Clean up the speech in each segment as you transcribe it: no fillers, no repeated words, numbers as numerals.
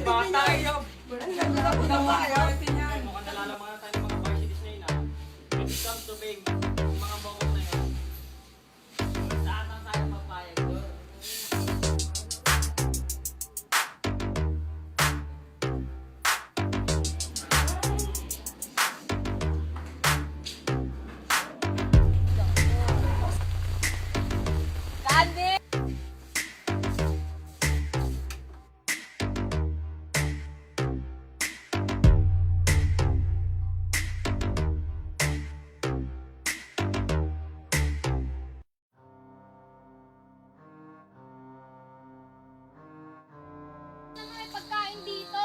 bata eh. Ang ganda na po na ba? Mukhang nalalaman na tayo ng mga varsities na yun ah. When it comes to being mga bangong na yun, saan ang tayo mapayag doon? Candy! May pagkain dito.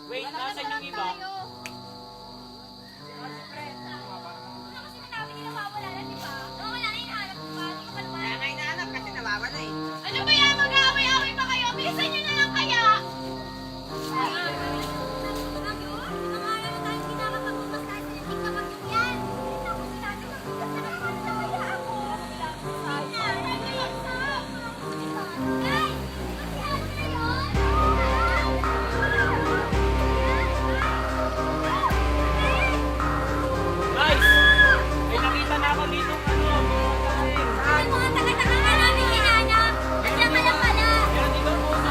Wait, nasan yung iba? Ano kasi sinabi nila mawala na, di ba? Oo, wala na hinahanap ko pa. Hindi ko pa naman. Kaya nga hinahanap kasi nawawala eh. Ano ba yan? Mag-aaway-aaway pa kayo? Bilisan nyo na lang kaya! Guys! May nakita na ako dito ano, pagkain. Kaya dito po sa...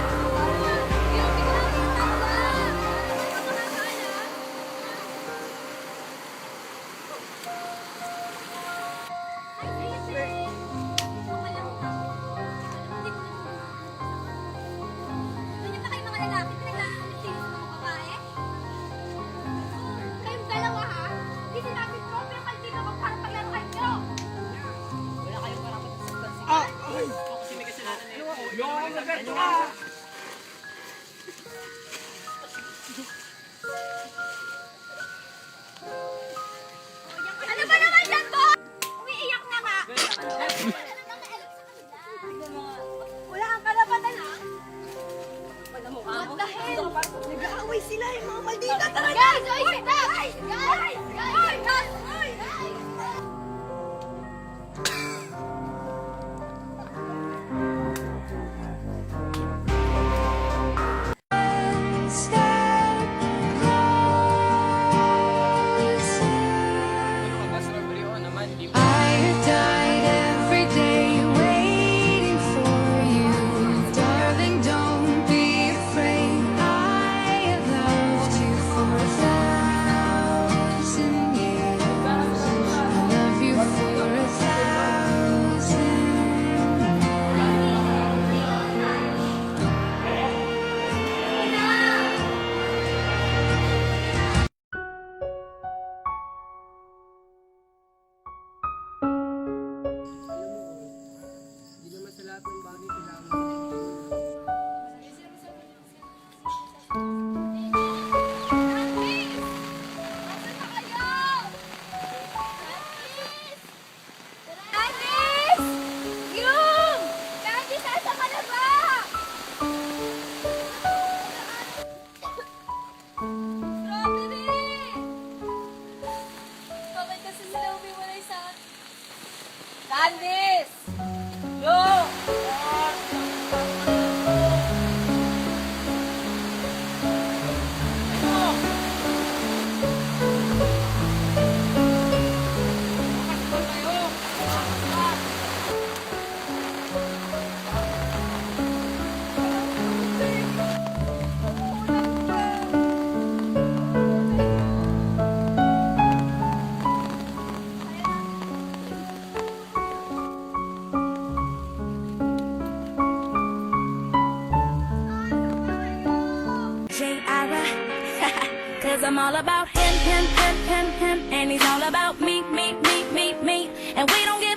Kayong dalawa ha? Hindi sinabi ko, pero kaldito ko para paglaro kayo. Wala kayong karapat sa substansi. Ako kasi may kasalanan na yun. Ano ba naman yan, Bo? Umiiyak na nga. Wala kang karapatan, ha? What the hell? Nag-aaway sila yung mga maldita talaga. Guys! Guys! Guys! Guys! Guys! Guys! Ano ka ba, strawberry o naman? Di ba? I died every day waiting for you. Darling, don't be afraid. I have loved you for 1,000 years. I love you for 1,000. Hindi naman sa lahat ng bagay kailangan. Candice! Nasaan na kayo? Candice! Yung! Candice, asa ka na ba? Strawberry! Bakit kasi sila umiwalay sa akin? Candice! Yo! J-Ira, cause I'm all about him, and he's all about me, and we don't give